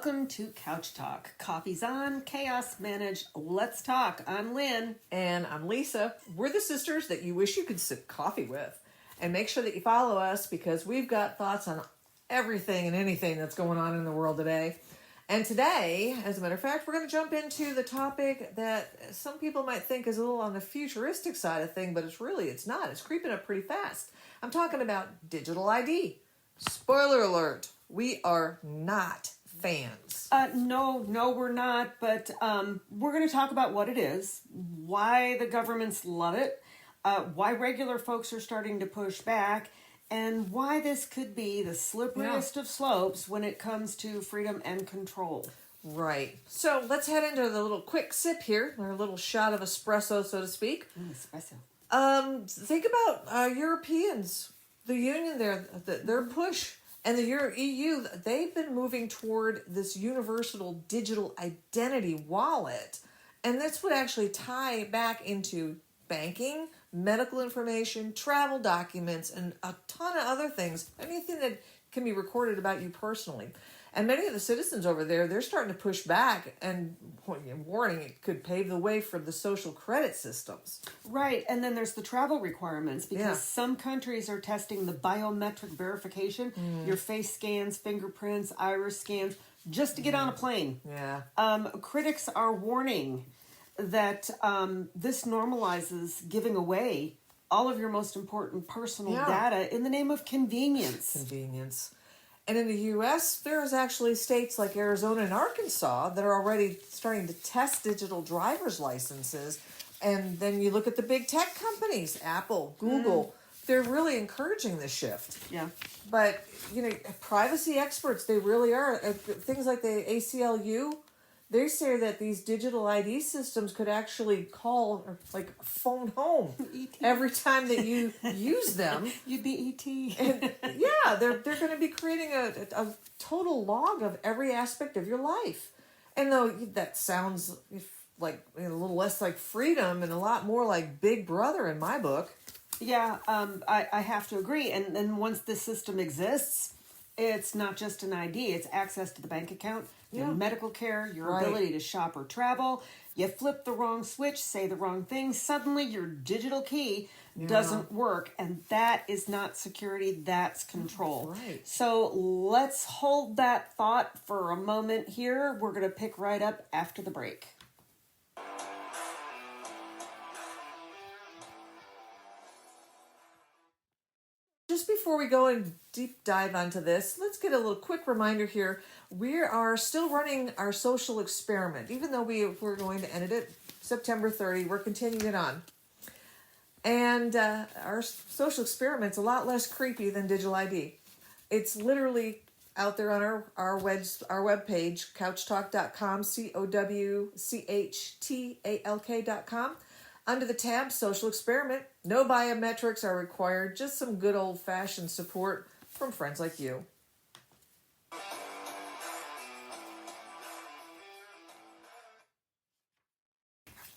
Welcome to Couch Talk. Coffee's on, chaos managed. Let's talk. I'm Lyn. And I'm Lisa. We're the sisters that you wish you could sip coffee with. And make sure that you follow us because we've got thoughts on everything and anything that's going on in the world today. And today, as a matter of fact, we're going to jump into the topic that some people might think is a little on the futuristic side of thing, but it's not. It's creeping up pretty fast. I'm talking about digital ID. Spoiler alert, we are not fans. No, we're not. But we're going to talk about what it is, why the governments love it, why regular folks are starting to push back, and why this could be the slipperiest of slopes when it comes to freedom and control. Right. So let's head into the little quick sip here, our little shot of espresso, so to speak. Espresso. Think about Europeans, the union there, their push, and the EU, they've been moving toward this universal digital identity wallet. And this would actually tie back into banking, medical information, travel documents, and a ton of other things. Anything that can be recorded about you personally. And many of the citizens over there, they're starting to push back and warning it could pave the way for the social credit systems. Right. And then there's the travel requirements because some countries are testing the biometric verification, your face scans, fingerprints, iris scans, just to get on a plane. Yeah. Critics are warning that this normalizes giving away all of your most important personal data in the name of convenience. And in the U.S., there's actually states like Arizona and Arkansas that are already starting to test digital driver's licenses. And then you look at the big tech companies, Apple, Google, they're really encouraging this shift. Yeah. But, privacy experts, they really are. Things like the ACLU, they say that these digital ID systems could actually call or phone home every time that you use them. You'd be E.T. And, they're going to be creating a total log of every aspect of your life. And though that sounds like a little less like freedom and a lot more like Big Brother in my book. Yeah, I have to agree. And then once this system exists, it's not just an ID. It's access to the bank account, your medical care, your ability to shop or travel. You flip the wrong switch, say the wrong thing, suddenly your digital key doesn't work. And that is not security, that's control. Right. So let's hold that thought for a moment here. We're going to pick right up after the break. Just before we go and deep dive onto this, let's get a little quick reminder here. We are still running our social experiment. Even though we're going to end it September 30, we're continuing it on. And our social experiment's a lot less creepy than digital ID. It's literally out there on our webpage, couchtalk.com, COWCHTALK.com. Under the tab Social Experiment, no biometrics are required, just some good old-fashioned support from friends like you.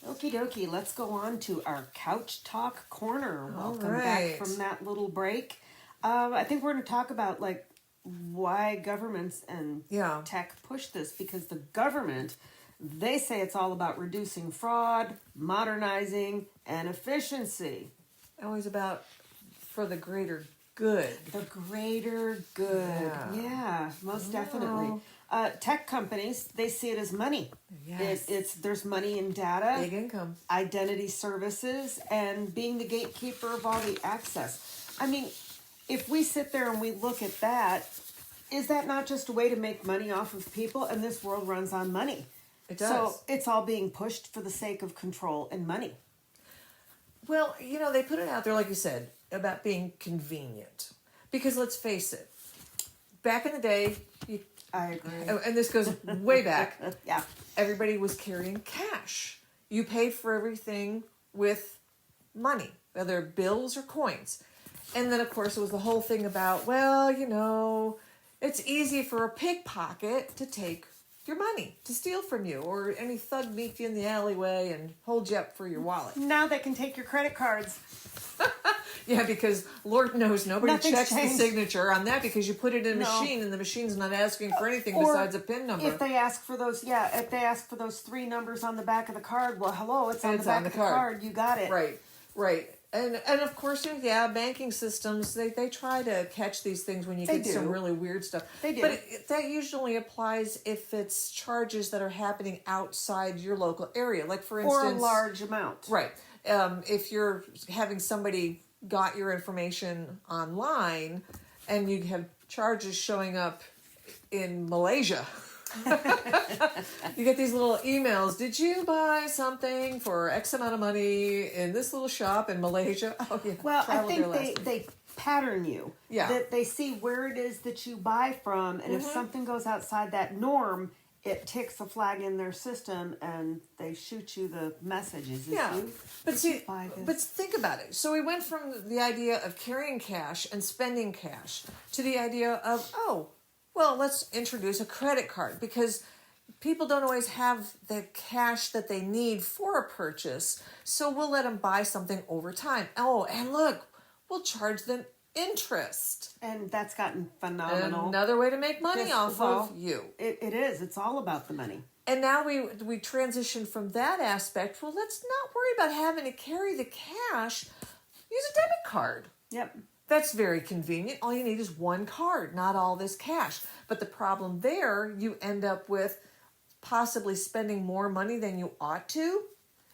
Okie dokie, let's go on to our Couch Talk Corner. Welcome right. back from that little break. I think we're going to talk about why governments and tech push this, because the government, they say it's all about reducing fraud, modernizing, and efficiency. Always about for the greater good. The greater good. Yeah, most definitely. Tech companies, they see it as money. Yes. There's money in data. Big income. Identity services, and being the gatekeeper of all the access. I mean, if we sit there and we look at that, is that not just a way to make money off of people? And this world runs on money. It does. So it's all being pushed for the sake of control and money. Well, they put it out there, like you said, about being convenient. Because let's face it, back in the day, I agree. And this goes way back, Yeah. everybody was carrying cash. You paid for everything with money, whether bills or coins. And then, of course, it was the whole thing about, it's easy for a pickpocket to take your money, to steal from you, or any thug meet you in the alleyway and hold you up for your wallet. Now they can take your credit cards. Yeah, because Lord knows nobody Nothing's checks changed. the signature on that because you put it in a No. machine and the machine's not asking for anything Or besides a PIN number. If they ask for those, if they ask for those 3 numbers on the back of the card, well, hello, it's on It's the back on the of the card. card. You got it. Right. And of course, yeah, banking systems, they try to catch these things when you They get do. some really weird stuff. They do. But that usually applies if it's charges that are happening outside your local area. Like, for instance... Or a large amount. Right. If you're having somebody got your information online and you have charges showing up in Malaysia... You get these little emails. Did you buy something for X amount of money in this little shop in Malaysia? Oh, yeah. Well, I traveled there last think week. they pattern you. Yeah. That they see where it is that you buy from, and if something goes outside that norm, it ticks a flag in their system, and they shoot you the messages. Yeah, but see, buy this? but think about it. So we went from the idea of carrying cash and spending cash to the idea of, well, let's introduce a credit card, because people don't always have the cash that they need for a purchase, so we'll let them buy something over time. Oh, and look, we'll charge them interest. And that's gotten phenomenal. Another way to make money Yes, off well, of you. It is. It's all about the money. And now we transition from that aspect. Well, let's not worry about having to carry the cash. Use a debit card. Yep. That's very convenient. All you need is one card, not all this cash. But the problem there, you end up with possibly spending more money than you ought to.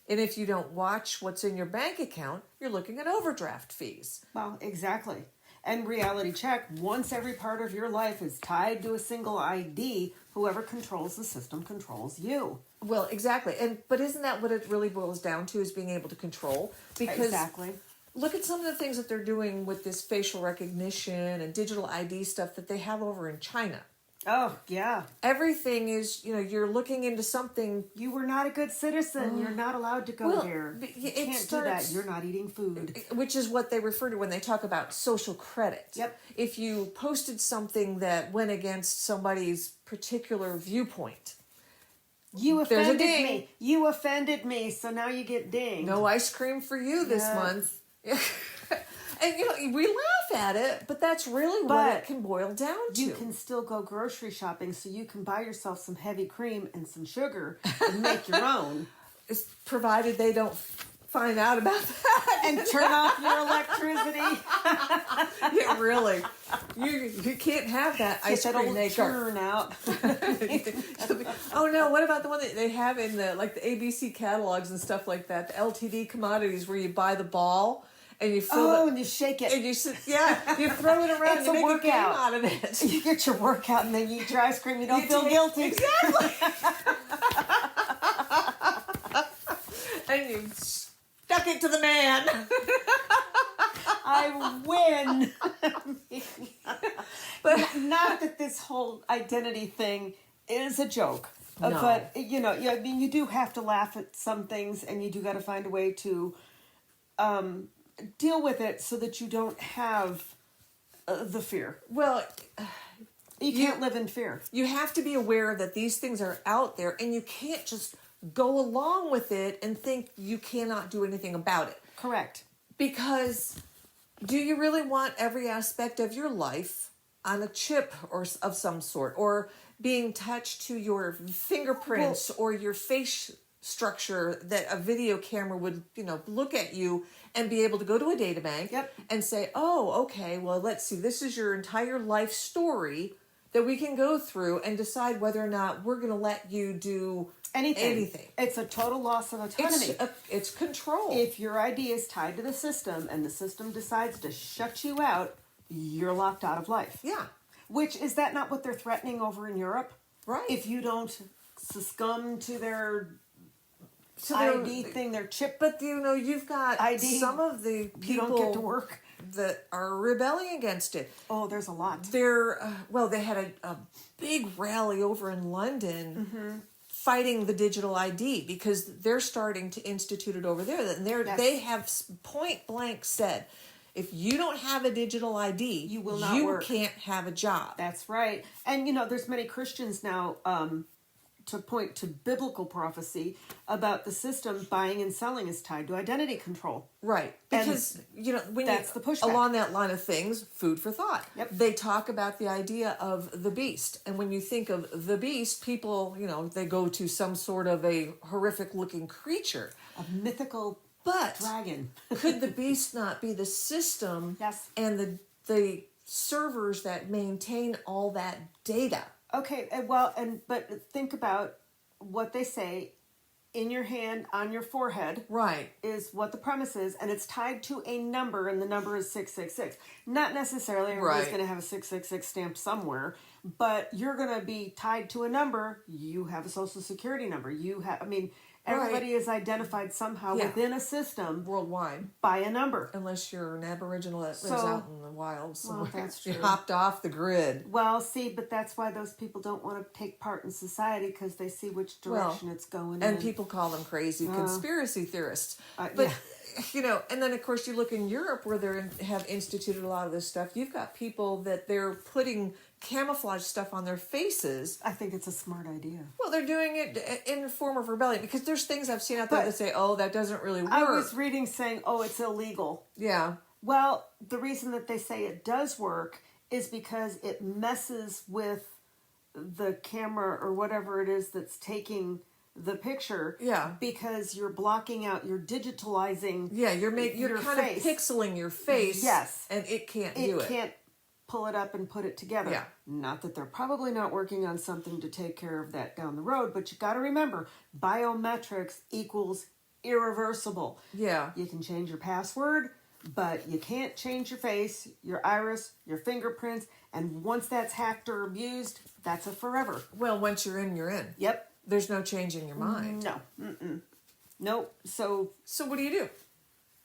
And if you don't watch what's in your bank account, you're looking at overdraft fees. Well, exactly. And reality check, once every part of your life is tied to a single ID, whoever controls the system controls you. Well, exactly. But isn't that what it really boils down to, is being able to control? Because Exactly. look at some of the things that they're doing with this facial recognition and digital ID stuff that they have over in China. Oh, yeah. Everything is, you're looking into something. You were not a good citizen. You're not allowed to go there. But You it can't starts- do that. You're not eating food. Which is what they refer to when they talk about social credit. Yep. If you posted something that went against somebody's particular viewpoint. You There's a offended ding. me. You offended me, so now you get dinged. No ice cream for you this Yeah. month. And we laugh at it, but that's really what But it can boil down to. You can still go grocery shopping, so you can buy yourself some heavy cream and some sugar and make your own. It's provided they don't find out about that. And turn off your electricity. Yeah, really. You can't have that Get ice that cream old maker. churn out. Oh no, what about the one that they have in the ABC catalogs and stuff like that, the LTD commodities where you buy the ball and you fill it And you shake it. and you throw it around It's and a you make a game workout. out of it. You get your workout and then you eat your ice cream. You don't You feel take- guilty. Exactly. And you stuck it to the man. I win. But Not that this whole identity thing is a joke. No. But, I mean, you do have to laugh at some things, and you do got to find a way to deal with it so that you don't have the fear. well, You can't live in fear. you have to be aware that these things are out there and you can't just go along with it and think you cannot do anything about it. Correct. Because do you really want every aspect of your life on a chip or of some sort, or being touched to your fingerprints or your face structure, that a video camera would, look at you and be able to go to a data bank and say, oh, okay, well, let's see, this is your entire life story that we can go through and decide whether or not we're going to let you do anything. It's a total loss of autonomy. It's control. If your ID is tied to the system and the system decides to shut you out, you're locked out of life. Yeah. Which, is that not what they're threatening over in Europe? Right. If you don't succumb to their their ID thing, their chip, But you've got ID, some of the people you don't get to work. that are rebelling against it. Oh, there's a lot. They had a big rally over in London fighting the digital ID because they're starting to institute it over there. And they have point blank said, if you don't have a digital ID, You will not work. can't have a job. That's right. And, there's many Christians now to point to biblical prophecy about the system buying and selling is tied to identity control. Right. Because, when that's the pushback. Along that line of things, food for thought. Yep. They talk about the idea of the beast. And when you think of the beast, people, they go to some sort of a horrific looking creature. A mythical dragon. Could the beast not be the system? Yes. And the servers that maintain all that data? Okay, but think about what they say. In your hand, on your forehead, right, is what the premise is, and it's tied to a number, and the number is 666. Not necessarily everybody's going to have a 666 stamp somewhere, but you're going to be tied to a number. You have a social security number. Everybody is identified somehow within a system worldwide by a number. Unless you're an Aboriginal that lives out in the wild somewhere. Well, that's true. You hopped off the grid. Well, see, but that's why those people don't want to take part in society, because they see which direction it's going and in. people call them crazy conspiracy theorists. But, and then of course you look in Europe where they have instituted a lot of this stuff. You've got people that they're putting camouflage stuff on their faces. I think it's a smart idea. Well, they're doing it in a form of rebellion, because there's things I've seen out there that say, oh, that doesn't really work. I was reading saying, oh, it's illegal. Yeah. Well, the reason that they say it does work is because it messes with the camera or whatever it is that's taking the picture. Yeah. Because you're blocking out, you're digitalizing. Yeah, you're kind of pixeling your face. Yes. And it can't do it. It can't pull it up and put it together. Yeah. Not that they're probably not working on something to take care of that down the road, but you got to remember, biometrics equals irreversible. Yeah. You can change your password, but you can't change your face, your iris, your fingerprints, and once that's hacked or abused, that's a forever. Well, once you're in, you're in. Yep. There's no changing your mind. No. Nope. So what do you do?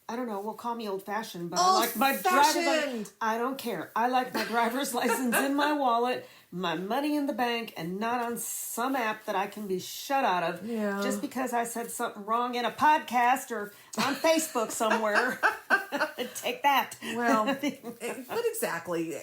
I don't know. We'll call me old-fashioned, but I like my driver's license. I don't care. I like my driver's license in my wallet, my money in the bank, and not on some app that I can be shut out of just because I said something wrong in a podcast or on Facebook somewhere. Take that. Well, but exactly.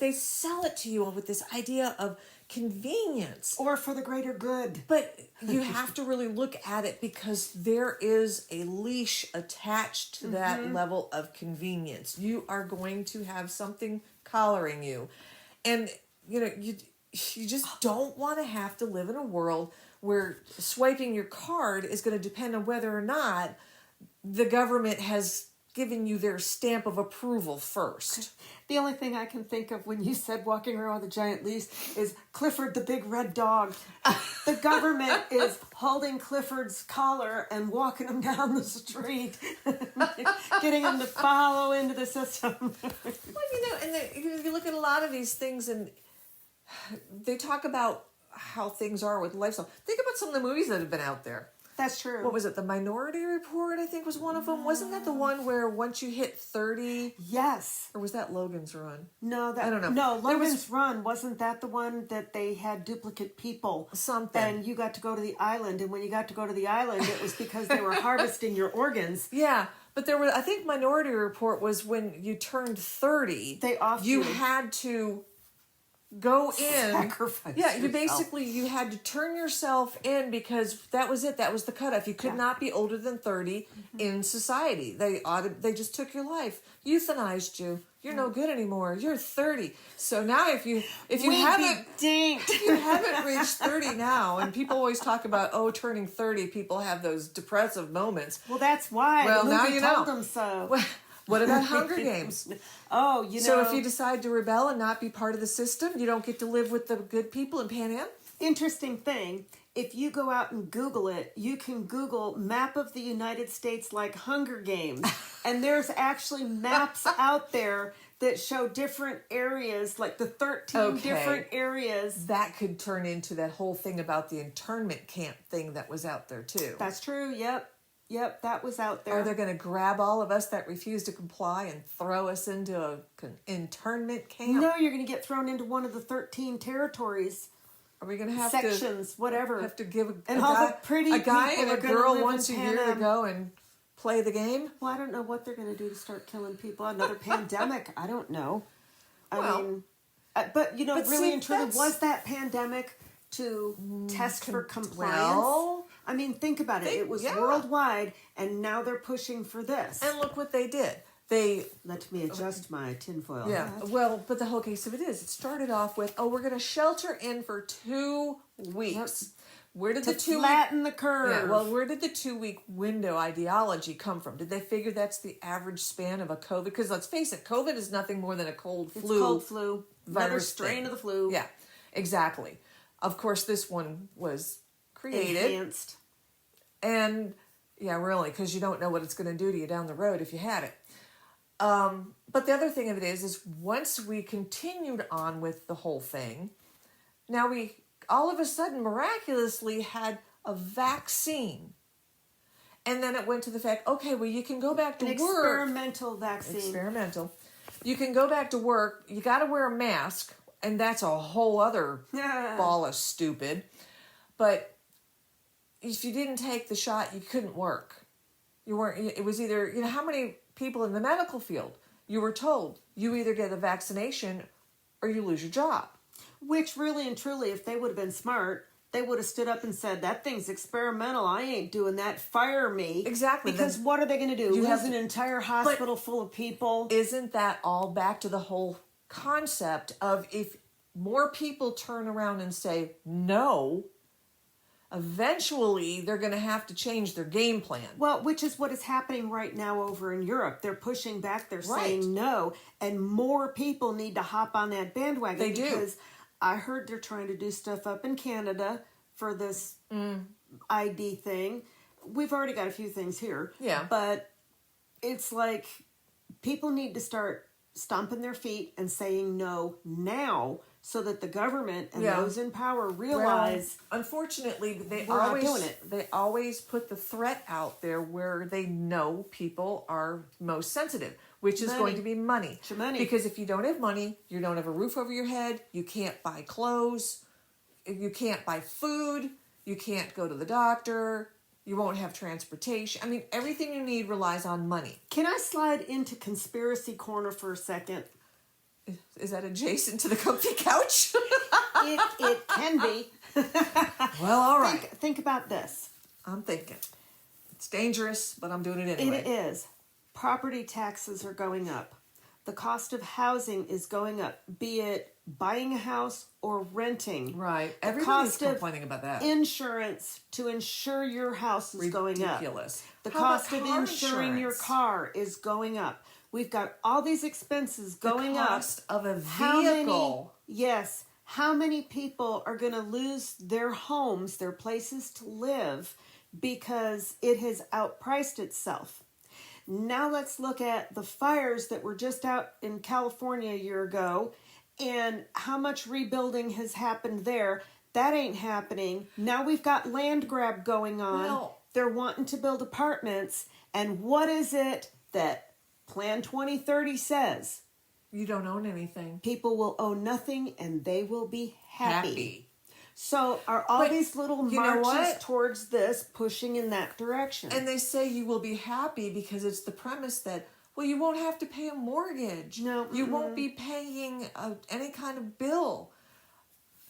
They sell it to you with this idea of convenience. Or for the greater good. But you have to really look at it, because there is a leash attached to that level of convenience. You are going to have something collaring you. And, you just don't want to have to live in a world where swiping your card is going to depend on whether or not the government has given you their stamp of approval first. The only thing I can think of when you said walking around with a giant leash is Clifford the big red dog. The government is holding Clifford's collar and walking him down the street, getting him to follow into the system. Well, and you look at a lot of these things, and they talk about how things are with lifestyle. Think about some of the movies that have been out there. That's true. What was it? The Minority Report, I think, was one of them. Wasn't that the one where once you hit 30? Yes. Or was that Logan's Run? No, I don't know. No, Logan's Run, wasn't that the one that they had duplicate people? Something. And you got to go to the island, and when you got to go to the island, it was because they were harvesting your organs. Yeah. But there was, I think Minority Report was when you turned 30. They offed you had to go in. Sacrifice yourself. You had to turn yourself in, because that was it. That was the cutoff. You could not be older than 30 in society. They just took your life, euthanized you. You're no good anymore. You're 30. So now if you haven't reached 30 now, and people always talk about turning 30, people have those depressive moments. Well, that's why. Well, the now movie you told know. them so. Well, what about Hunger Games? So if you decide to rebel and not be part of the system, you don't get to live with the good people in Pan Am? Interesting thing, if you go out and Google it, you can Google map of the United States like Hunger Games. And there's actually maps out there that show different areas, like the 13 different areas. That could turn into that whole thing about the internment camp thing that was out there too. That's true, Yep, that was out there. Are they going to grab all of us that refuse to comply and throw us into an internment camp? No, you're going to get thrown into one of the 13 territories. Are we going to have sections, whatever. Have to give a guy and a girl once a year to go and play the game? Well, I don't know what they're going to do to start killing people. Another pandemic. I don't know. I mean, but really and truly, was that pandemic to test for compliance. Well, I mean, think about it. It was worldwide, and now they're pushing for this. and look what they did. Let me adjust my tinfoil Yeah, hat. well, but the whole case of it is, it started off with, we're going to shelter in for 2 weeks. Where did To the 2 flatten the curve. Yeah, well, where did the 2-week window ideology come from? Did they figure that's the average span of a COVID? Because let's face it, COVID is nothing more than a cold flu. It's cold flu. Another virus strain thing. of the flu. Yeah, exactly. Of course, this one was created. Enhanced. And, yeah, really, because you don't know what it's going to do to you down the road if you had it. But the other thing of it is once we continued on with the whole thing, now we all of a sudden miraculously had a vaccine. And then it went to the fact, okay, well, you can go back to work. Experimental vaccine. Experimental. You can go back to work. You got to wear a mask. And that's a whole other ball of stupid. But if you didn't take the shot, you couldn't work. You weren't, it was either, how many people in the medical field, you were told you either get a vaccination or you lose your job. Which really and truly, if they would have been smart, they would have stood up and said, that thing's experimental. I ain't doing that. Fire me. Exactly. Because what are they going to do? Lose an entire hospital full of people? Isn't that all back to the whole concept of if more people turn around and say no, eventually they're going to have to change their game plan. Well, which is what is happening right now over in Europe. They're pushing back. They're saying no. And more people need to hop on that bandwagon. They do. Because I heard they're trying to do stuff up in Canada for this ID thing. We've already got a few things here. Yeah. But it's like people need to start stomping their feet and saying no now so that the government and those in power realize... Well, unfortunately, they not doing it. They always put the threat out there where they know people are most sensitive, which is going to be money. It's your money. Because if you don't have money, you don't have a roof over your head, you can't buy clothes, you can't buy food, you can't go to the doctor, you won't have transportation. I mean, everything you need relies on money. Can I slide into conspiracy corner for a second? Is that adjacent to the comfy couch? It can be. Well, all right. Think about this. I'm thinking. It's dangerous, but I'm doing it anyway. It is. Property taxes are going up. The cost of housing is going up, be it buying a house or renting. Right. Everybody's complaining about that. Insurance to insure your house is going up. Ridiculous. The How cost about of car insuring your insurance? car is going up. We've got all these expenses going up. The cost of a vehicle. How many people are going to lose their homes, their places to live, because it has outpriced itself? Now let's look at the fires that were just out in California a year ago and how much rebuilding has happened there. That ain't happening. Now we've got land grab going on. Well, they're wanting to build apartments. And what is it that Plan 2030 says? You don't own anything. People will own nothing and they will be happy. So are all But these little you know marches what? towards this pushing in that direction? And they say you will be happy because it's the premise that, well, you won't have to pay a mortgage. No. You won't be paying any kind of bill.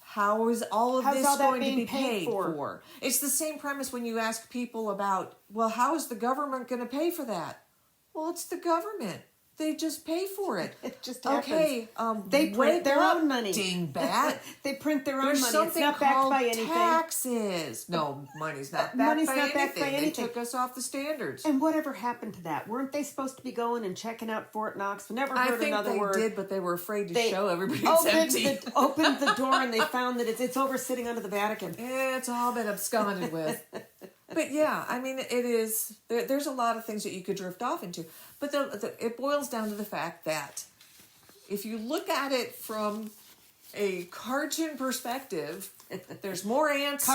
How is all of this all that going to being be paid paid for? It's the same premise when you ask people about, well, how is the government going to pay for that? Well, it's the government. They just pay for it. It just happens. Okay, they print wake their up, own money. dingbat. They print their own There's money. something It's not backed called by anything. taxes. No, money's not backed Money's by not anything. backed by They anything. took us off the standards. And whatever happened to that? Weren't they supposed to be going and checking out Fort Knox? We never heard I think another they word. did, but they were afraid to They show everybody it's empty. opened the door and they found that it's over sitting under the Vatican. It's all been absconded with. But yeah, I mean, it is. There's a lot of things that you could drift off into. But it boils down to the fact that if you look at it from a cartoon perspective, there's more ants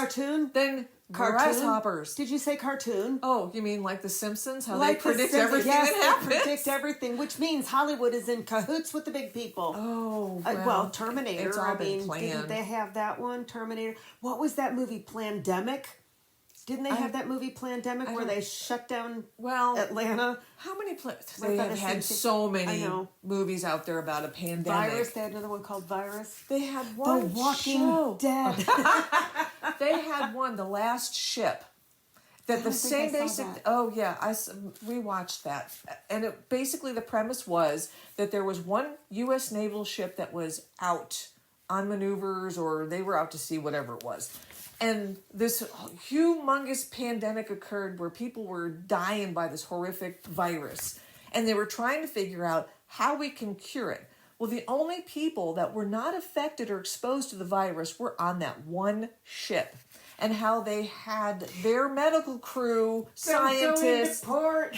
than grasshoppers. Did you say cartoon? Oh, you mean like The Simpsons? How Like they predict the Simpsons. everything Yes, that they happens? predict everything, which means Hollywood is in cahoots with the big people. Oh, Well, Terminator. It's all been Didn't planned. they have that one? Terminator. What was that movie? Plandemic? Didn't they have that movie Plandemic where they shut down Atlanta? How many they have had so many movies out there about a pandemic. Virus. They had another one called Virus. They had one. The Walking Dead. They had one, The Last Ship. That the same basic. Oh yeah, we watched that, and basically the premise was that there was one U.S. naval ship that was out on maneuvers, or they were out to sea, whatever it was. And this humongous pandemic occurred where people were dying by this horrific virus. And they were trying to figure out how we can cure it. Well, the only people that were not affected or exposed to the virus were on that one ship. And how they had their medical crew, scientists, they were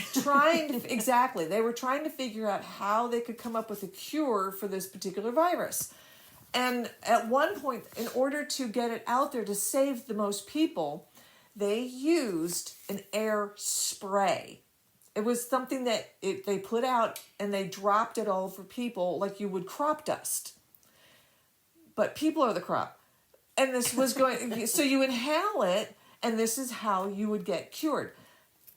trying to figure out how they could come up with a cure for this particular virus. And at one point, in order to get it out there to save the most people, they used an air spray. It was something that they put out and they dropped it all over people like you would crop dust. But people are the crop. And this was going, so you inhale it, and this is how you would get cured.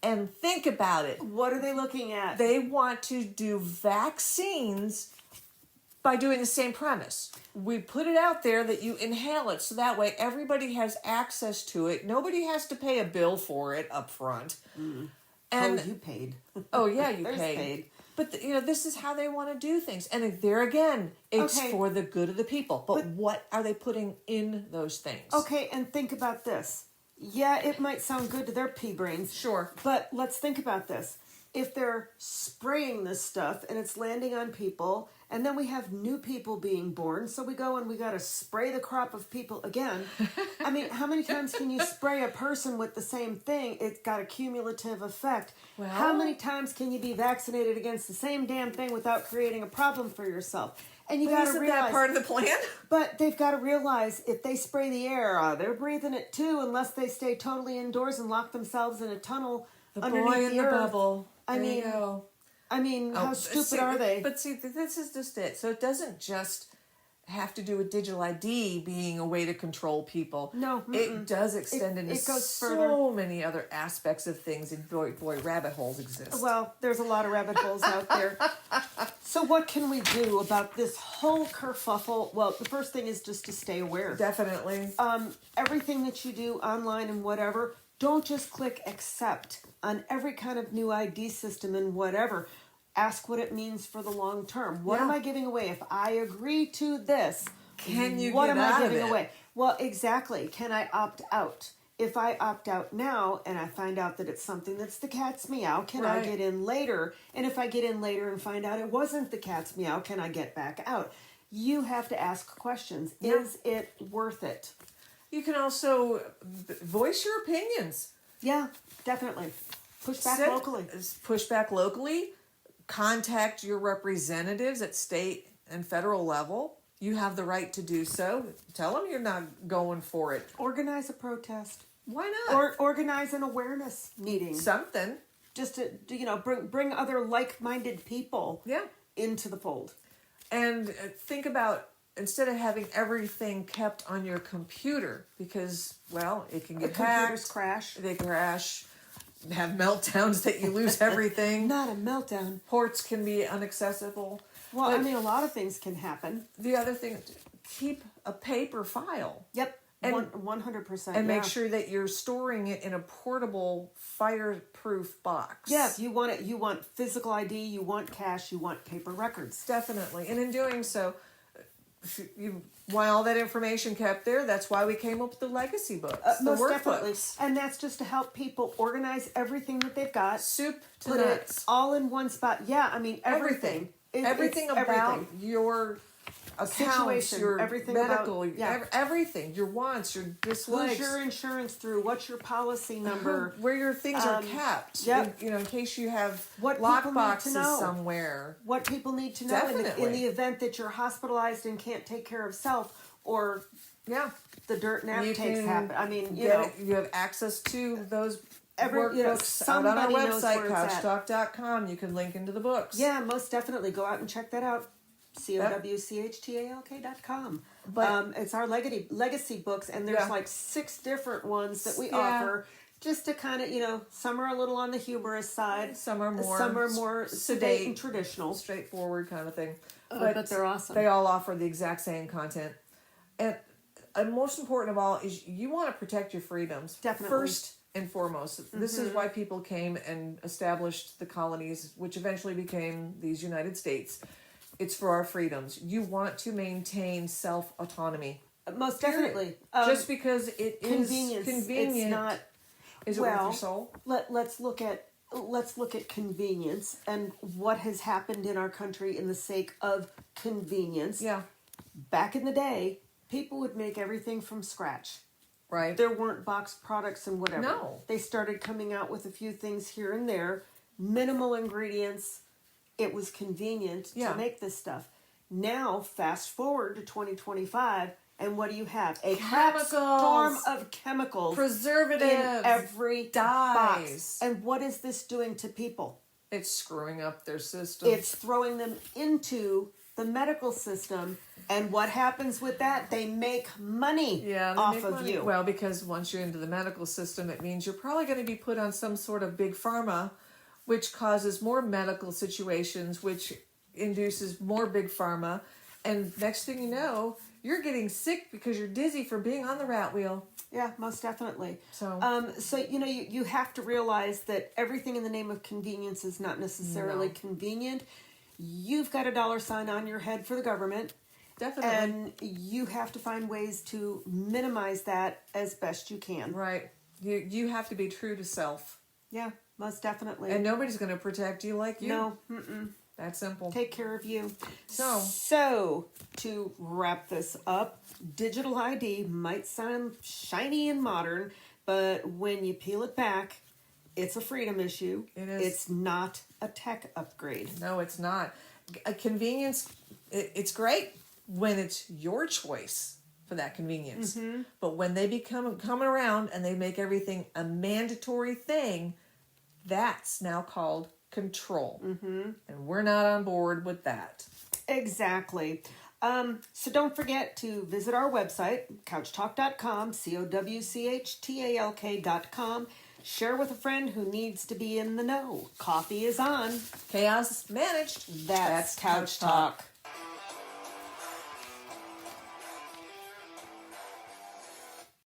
And think about it. What are they looking at? They want to do vaccines by doing the same premise. We put it out there that you inhale it, so that way everybody has access to it. Nobody has to pay a bill for it up front. And you paid. Oh yeah, you paid. But this is how they want to do things. And there again, it's for the good of the people. But what are they putting in those things? Okay, and think about this. Yeah, it might sound good to their pea brains. Sure. But let's think about this. If they're spraying this stuff and it's landing on people, and then we have new people being born, so we go and we got to spray the crop of people again. I mean, how many times can you spray a person with the same thing? It's got a cumulative effect. Well, how many times can you be vaccinated against the same damn thing without creating a problem for yourself? And you got to realize that part of the plan. But they've got to realize if they spray the air, they're breathing it too, unless they stay totally indoors and lock themselves in a tunnel underneath the earth. Bubble. I mean, how stupid are they? But see, this is just it. So it doesn't just have to do with digital ID being a way to control people. No. It does extend into so many other aspects of things, and boy, rabbit holes exist. Well, there's a lot of rabbit holes out there. So what can we do about this whole kerfuffle? Well, the first thing is just to stay aware. Definitely. Everything that you do online and whatever, don't just click accept on every kind of new ID system and whatever. Ask what it means for the long term. What am I giving away? If I agree to this, what am I giving away? Well, exactly. Can I opt out? If I opt out now and I find out that it's something that's the cat's meow, can I get in later? And if I get in later and find out it wasn't the cat's meow, can I get back out? You have to ask questions. Yeah. Is it worth it? You can also voice your opinions. Yeah, definitely. Push back locally. Contact your representatives at state and federal level. You have the right to do so. Tell them you're not going for it. Organize a protest. Why not? Or organize an awareness meeting. Something. Just to, bring other like-minded people into the fold. And think about, instead of having everything kept on your computer, because, well, it can get hacked. Computers crash. They crash. Have meltdowns that you lose everything. Not a meltdown. Ports can be inaccessible. Well, but a lot of things can happen. The other thing, keep a paper file. Yep. And 100%. And make sure that you're storing it in a portable, fireproof box. Yeah, you want physical ID, you want cash, you want paper records. Definitely. And in doing so, you want all that information kept there. That's why we came up with the legacy books, the most workbooks. Definitely. And that's just to help people organize everything that they've got. Soup to put nuts. It all in one spot. Yeah, everything. Everything about your accounts, situation, your everything medical, about, everything, your wants, your dislikes. Who's your insurance through? What's your policy number? Where your things are kept. Yep. In case you have what lock boxes somewhere. What people need to know in the event that you're hospitalized and can't take care of self, or the dirt nap takes happen. I mean, you have access to those workbooks out on our website, couchtalk.com. You can link into the books. Yeah, most definitely. Go out and check that out. COWCHTALK.com. But it's our legacy books, and there's like 6 different ones that we offer just to kind of, some are a little on the humorous side. Some are more sedate and traditional. Straightforward kind of thing. But they're awesome. They all offer the exact same content. And most important of all is you want to protect your freedoms. Definitely. First and foremost. This is why people came and established the colonies, which eventually became these United States. It's for our freedoms. You want to maintain self-autonomy. Most definitely. Just because it is convenient. It's not. Is it worth your soul? Let's look at convenience and what has happened in our country in the sake of convenience. Yeah. Back in the day, people would make everything from scratch. Right. There weren't boxed products and whatever. No. They started coming out with a few things here and there, minimal ingredients. It was convenient to make this stuff. Now, fast forward to 2025, and what do you have? A crap storm of chemicals, preservatives, in every dyes. box. And what is this doing to people? It's screwing up their system. It's throwing them into the medical system, and what happens with that? They make money off of you. Well, because once you're into the medical system, it means you're probably going to be put on some sort of big pharma, which causes more medical situations, which induces more big pharma, and next thing you know, you're getting sick because you're dizzy from being on the rat wheel. Yeah, most definitely. So you have to realize that everything in the name of convenience is not necessarily convenient. You've got a dollar sign on your head for the government. Definitely. And you have to find ways to minimize that as best you can. Right. You have to be true to self. Yeah, most definitely. And nobody's going to protect you like you. No. Mm-mm. That simple. Take care of you. So, to wrap this up, digital ID might sound shiny and modern, but when you peel it back, it's a freedom issue. It is. It's not a tech upgrade. No, it's not. A convenience, it's great when it's your choice for that convenience. Mm-hmm. But when they become coming around and they make everything a mandatory thing, that's now called control. Mm-hmm. And we're not on board with that. Exactly. So don't forget to visit our website, couchtalk.com, COWCHTALK.com. Share with a friend who needs to be in the know. Coffee is on. Chaos managed. That's Couch Talk.